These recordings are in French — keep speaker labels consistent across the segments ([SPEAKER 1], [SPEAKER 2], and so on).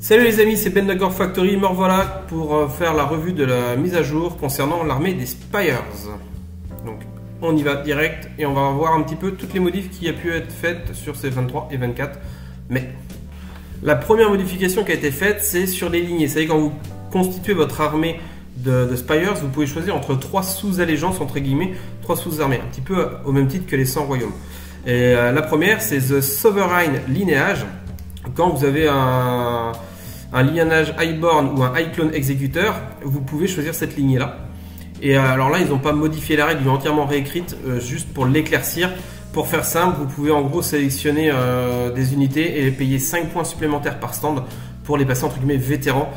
[SPEAKER 1] Salut les amis, c'est Ben de Gore Factory, me revoilà pour faire la revue de la mise à jour concernant l'armée des Spires. Donc on y va direct et on va voir un petit peu toutes les modifs qui a pu être faites sur ces 23 et 24 mai. La première modification qui a été faite, c'est sur les lignées. C'est-à-dire quand vous constituez votre armée de Spires, vous pouvez choisir entre 3 sous-allégeances, entre guillemets, 3 sous-armées, un petit peu au même titre que les 100 royaumes. Et la première, c'est The Sovereign Lineage. Quand vous avez un lignage Highborn ou un High Clone Exécuteur, vous pouvez choisir cette lignée là. Et alors là, ils n'ont pas modifié la règle, ils l'ont entièrement réécrite juste pour l'éclaircir. Pour faire simple, vous pouvez en gros sélectionner des unités et payer 5 points supplémentaires par stand pour les passer entre guillemets vétérans,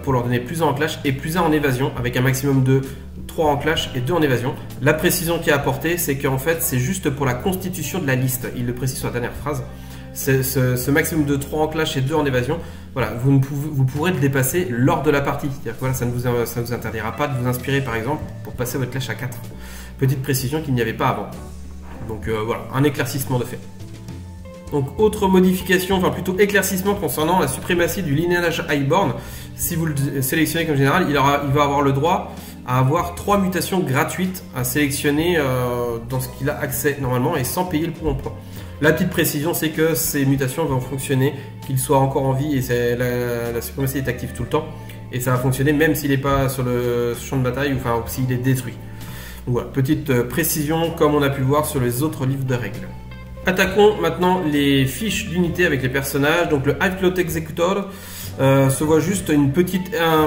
[SPEAKER 1] pour leur donner plus 1 en clash et plus 1 en évasion, avec un maximum de 3 en clash et 2 en évasion. La précision qui est apportée, c'est qu'en fait c'est juste pour la constitution de la liste, il le précise sur la dernière phrase. Ce maximum de 3 en clash et 2 en évasion, voilà, vous pourrez le dépasser lors de la partie. C'est-à-dire que voilà, ça ne vous interdira pas de vous inspirer par exemple pour passer votre clash à 4. Petite précision qu'il n'y avait pas avant. Donc voilà, un éclaircissement de fait. Donc autre modification, enfin plutôt éclaircissement concernant la suprématie du lignage Highborn. Si vous le sélectionnez comme général, il va avoir le droit à avoir 3 mutations gratuites à sélectionner dans ce qu'il a accès normalement et sans payer le point en point. La petite précision, c'est que ces mutations vont fonctionner, qu'il soit encore en vie, et la suprématie est active tout le temps. Et ça va fonctionner même s'il n'est pas sur le champ de bataille, ou s'il est détruit. Donc voilà, petite précision comme on a pu le voir sur les autres livres de règles. Attaquons maintenant les fiches d'unité avec les personnages. Donc le High Clone Executor se voit juste un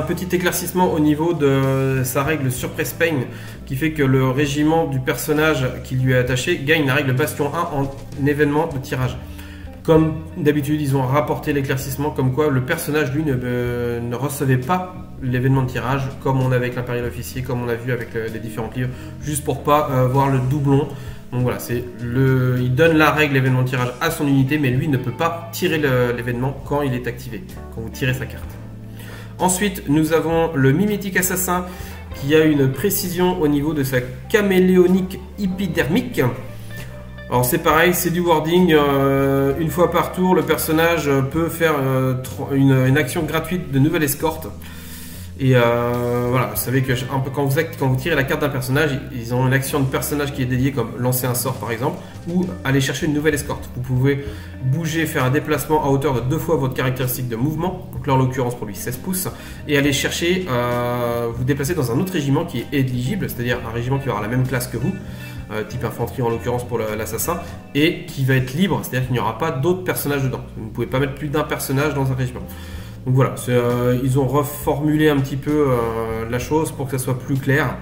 [SPEAKER 1] petit éclaircissement au niveau de sa règle Surprise Pain, qui fait que le régiment du personnage qui lui est attaché gagne la règle Bastion 1 en événement de tirage. Comme d'habitude, ils ont rapporté l'éclaircissement comme quoi le personnage lui ne recevait pas l'événement de tirage, comme on avait avec l'Impérial Officier, comme on a vu avec les différents livres, juste pour pas voir le doublon. Donc voilà, il donne la règle événement de tirage à son unité, mais lui ne peut pas tirer l'événement quand il est activé, quand vous tirez sa carte. Ensuite, nous avons le Mimétique Assassin qui a une précision au niveau de sa caméléonique épidermique. Alors c'est pareil, c'est du wording, une fois par tour, le personnage peut faire une action gratuite de nouvelle escorte. Et voilà, vous savez que quand vous tirez la carte d'un personnage, ils ont une action de personnage qui est dédiée comme lancer un sort par exemple, ou aller chercher une nouvelle escorte. Vous pouvez bouger, faire un déplacement à hauteur de 2 fois votre caractéristique de mouvement, donc là en l'occurrence pour lui 16 pouces, et aller chercher, vous déplacer dans un autre régiment qui est éligible, c'est-à-dire un régiment qui aura la même classe que vous, type infanterie en l'occurrence pour l'assassin, et qui va être libre, c'est-à-dire qu'il n'y aura pas d'autres personnages dedans. Vous ne pouvez pas mettre plus d'un personnage dans un régiment. Donc voilà, ils ont reformulé un petit peu la chose pour que ça soit plus clair.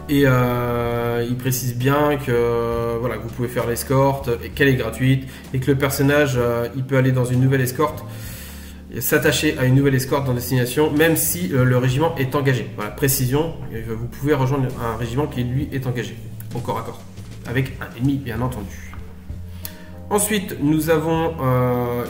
[SPEAKER 1] Et ils précisent bien que voilà, vous pouvez faire l'escorte, qu'elle est gratuite, et que le personnage il peut aller dans une nouvelle escorte, s'attacher à une nouvelle escorte dans destination, même si le régiment est engagé. Voilà, précision, vous pouvez rejoindre un régiment qui lui est engagé, au corps à corps, avec un ennemi bien entendu. Ensuite, nous avons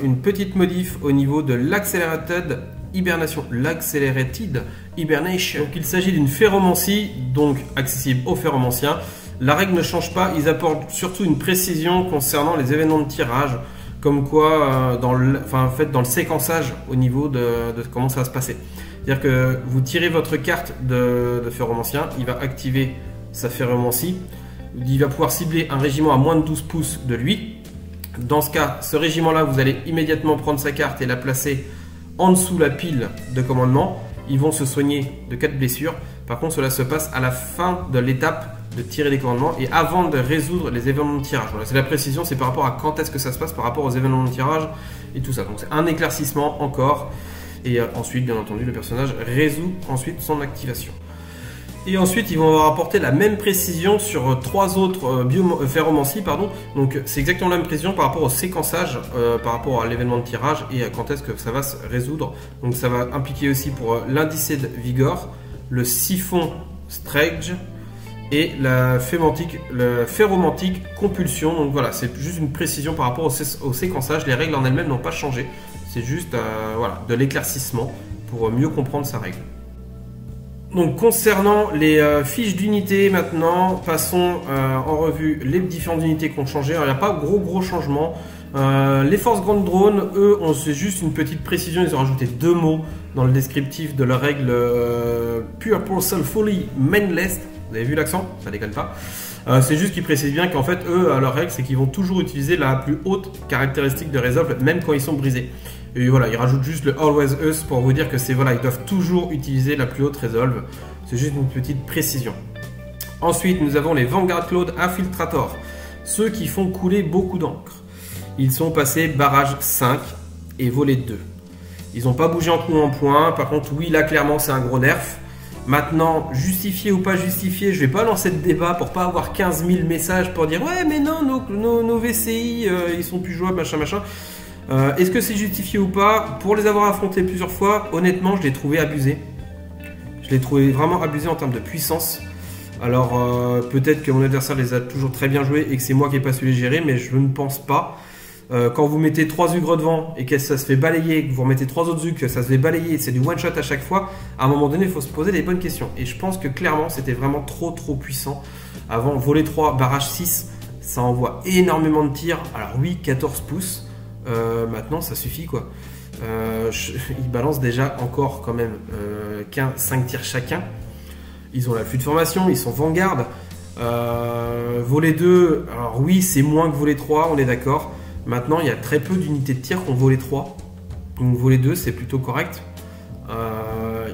[SPEAKER 1] une petite modif au niveau de l'Accelerated Hibernation. L'Accelerated Hibernation. Donc, il s'agit d'une ferromancie, donc accessible aux ferromanciens. La règle ne change pas, ils apportent surtout une précision concernant les événements de tirage, comme quoi dans le séquençage au niveau de comment ça va se passer. C'est-à-dire que vous tirez votre carte de ferromancien, il va activer sa ferromancie, il va pouvoir cibler un régiment à moins de 12 pouces de lui. Dans ce cas, ce régiment-là, vous allez immédiatement prendre sa carte et la placer en dessous la pile de commandement. Ils vont se soigner de 4 blessures. Par contre, cela se passe à la fin de l'étape de tirer les commandements et avant de résoudre les événements de tirage. Voilà, c'est la précision, c'est par rapport à quand est-ce que ça se passe par rapport aux événements de tirage et tout ça. Donc c'est un éclaircissement encore. Et ensuite, bien entendu, le personnage résout ensuite son activation. Et ensuite, ils vont apporter la même précision sur 3 autres ferromancies. Donc, c'est exactement la même précision par rapport au séquençage, par rapport à l'événement de tirage et à quand est-ce que ça va se résoudre. Donc, ça va impliquer aussi pour l'Indiced Vigor, le Siphon Strage et la ferromantique Compulsion. Donc, voilà, c'est juste une précision par rapport au séquençage. Les règles en elles-mêmes n'ont pas changé. C'est juste voilà, de l'éclaircissement pour mieux comprendre sa règle. Donc concernant les fiches d'unité maintenant, passons en revue les différentes unités qui ont changé. Alors, il n'y a pas gros changements. Les Force Ground Drone, eux, c'est juste une petite précision. Ils ont rajouté 2 mots dans le descriptif de la règle Pure Purposefully Mainless. Vous avez vu l'accent? Ça déconne pas. C'est juste qu'ils précisent bien qu'en fait, eux, leur règle, c'est qu'ils vont toujours utiliser la plus haute caractéristique de Resolve, même quand ils sont brisés. Et voilà, ils rajoutent juste le Always Us pour vous dire que c'est voilà, ils doivent toujours utiliser la plus haute Resolve. C'est juste une petite précision. Ensuite, nous avons les Vanguard Cloud Infiltrator, ceux qui font couler beaucoup d'encre. Ils sont passés barrage 5 et volet 2. Ils n'ont pas bougé en coup en point. Par contre, oui, là, clairement, c'est un gros nerf. Maintenant, justifié ou pas justifié, je vais pas lancer de débat pour pas avoir 15 000 messages pour dire ouais mais non, nos VCI ils sont plus jouables, machin machin. Est-ce que c'est justifié ou pas? Pour les avoir affrontés plusieurs fois, honnêtement je l'ai trouvé abusé. Je l'ai trouvé vraiment abusé en termes de puissance. Alors peut-être que mon adversaire les a toujours très bien joués et que c'est moi qui n'ai pas su les gérer, mais je ne pense pas. Quand vous mettez 3 Ugres devant et que ça se fait balayer, que vous remettez 3 autres Ugres, que ça se fait balayer, c'est du one shot à chaque fois, à un moment donné il faut se poser des bonnes questions. Et je pense que clairement c'était vraiment trop puissant. Avant, volet 3, barrage 6, ça envoie énormément de tirs. Alors oui, 14 pouces, maintenant ça suffit quoi. Ils balancent déjà encore quand même 5 tirs chacun. Ils ont l'affût de formation, ils sont Vanguard. Volet 2, alors oui c'est moins que volet 3, on est d'accord. Maintenant, il y a très peu d'unités de tir qui ont volet 3. Donc volet 2, c'est plutôt correct.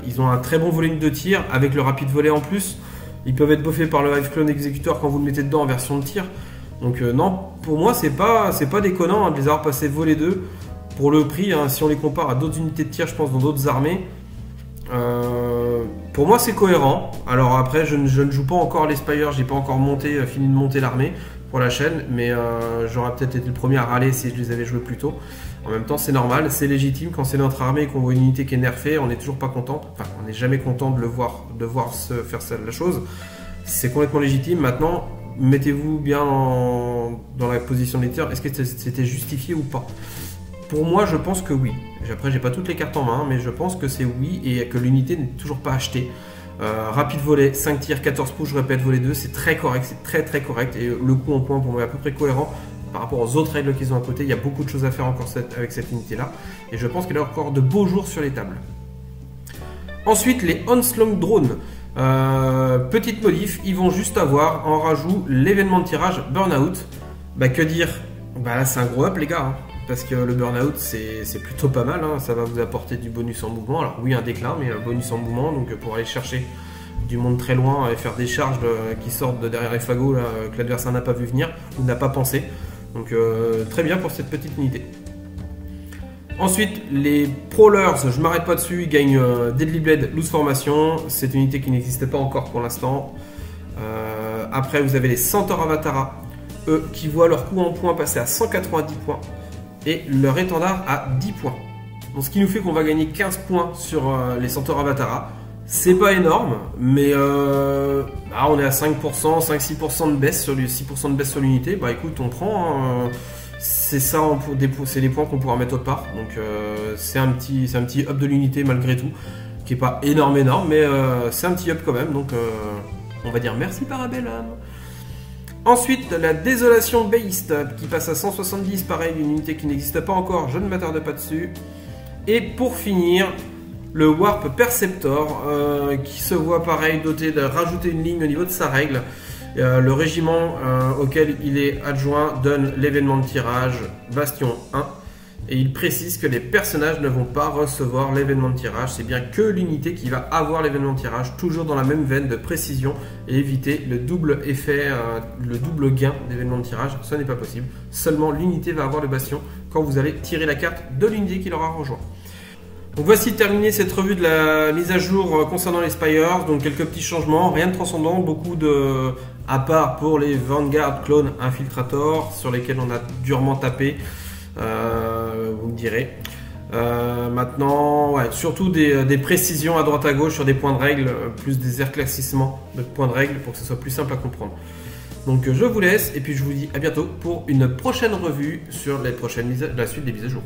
[SPEAKER 1] Ils ont un très bon volet de tir avec le rapide volet en plus. Ils peuvent être buffés par le Hive Clone Executor quand vous le mettez dedans en version de tir. Donc non, pour moi, c'est pas déconnant de les avoir passés volet 2. Pour le prix, si on les compare à d'autres unités de tir, je pense, dans d'autres armées. Pour moi, c'est cohérent. Alors après, je ne joue pas encore les Spires. J'ai pas encore fini de monter l'armée pour la chaîne, mais j'aurais peut-être été le premier à râler si je les avais joués plus tôt. En même temps, c'est normal, c'est légitime. Quand c'est notre armée et qu'on voit une unité qui est nerfée, on n'est toujours pas content. Enfin, on n'est jamais content de voir se faire la chose. C'est complètement légitime. Maintenant, mettez-vous bien dans la position des tirs. Est-ce que c'était justifié ou pas? Pour moi, je pense que oui. Après, j'ai pas toutes les cartes en main, mais je pense que c'est oui et que l'unité n'est toujours pas achetée. Rapide volet, 5 tirs, 14 pouces, je répète, volet 2, c'est très correct, c'est très correct. Et le coup en point pour moi est à peu près cohérent par rapport aux autres règles qu'ils ont à côté. Il y a beaucoup de choses à faire encore avec cette unité-là. Et je pense qu'elle a encore de beaux jours sur les tables. Ensuite, les Onslaught Drones. Petite modif, ils vont juste avoir en rajout l'événement de tirage Burnout. Bah que dire? Bah là c'est un gros up les gars. Parce que le burn-out c'est plutôt pas mal, ça va vous apporter du bonus en mouvement. Alors oui un déclin mais un bonus en mouvement, donc pour aller chercher du monde très loin et faire des charges qui sortent de derrière les fagots là, que l'adversaire n'a pas vu venir ou n'a pas pensé. Donc très bien pour cette petite unité. Ensuite les Prowlers, je m'arrête pas dessus, ils gagnent Deadly Blade, Loose Formation, c'est une unité qui n'existe pas encore pour l'instant. Après vous avez les Centaur Avatara, eux qui voient leur coup en point passer à 190 points. Et leur étendard à 10 points. Donc, ce qui nous fait qu'on va gagner 15 points sur les Centaur Avatara. C'est pas énorme, mais on est à 5%, 5-6% de baisse sur 6% de baisse sur l'unité. Bah écoute, on prend. C'est ça, c'est les points qu'on pourra mettre autre part. Donc c'est un petit up de l'unité malgré tout, qui est pas énorme, mais c'est un petit up quand même. Donc on va dire merci Parabellum. Ensuite, la Désolation Beast qui passe à 170, pareil, une unité qui n'existe pas encore, je ne m'attarde pas dessus. Et pour finir, le Warp Perceptor qui se voit pareil doté de rajouter une ligne au niveau de sa règle. Le régiment auquel il est adjoint donne l'événement de tirage Bastion 1. Et il précise que les personnages ne vont pas recevoir l'événement de tirage, c'est bien que l'unité qui va avoir l'événement de tirage, toujours dans la même veine de précision et éviter le double effet, le double gain d'événement de tirage, ce n'est pas possible. Seulement l'unité va avoir le bastion quand vous allez tirer la carte de l'unité qui l'aura rejoint. Donc voici terminé cette revue de la mise à jour concernant les Spires, donc quelques petits changements, rien de transcendant, beaucoup de... à part pour les Vanguard Clone Infiltrator sur lesquels on a durement tapé. Vous me direz. Maintenant, ouais, surtout des précisions à droite à gauche sur des points de règle, plus des éclaircissements de points de règle pour que ce soit plus simple à comprendre. Donc je vous laisse et puis je vous dis à bientôt pour une prochaine revue sur la suite des mises à jour.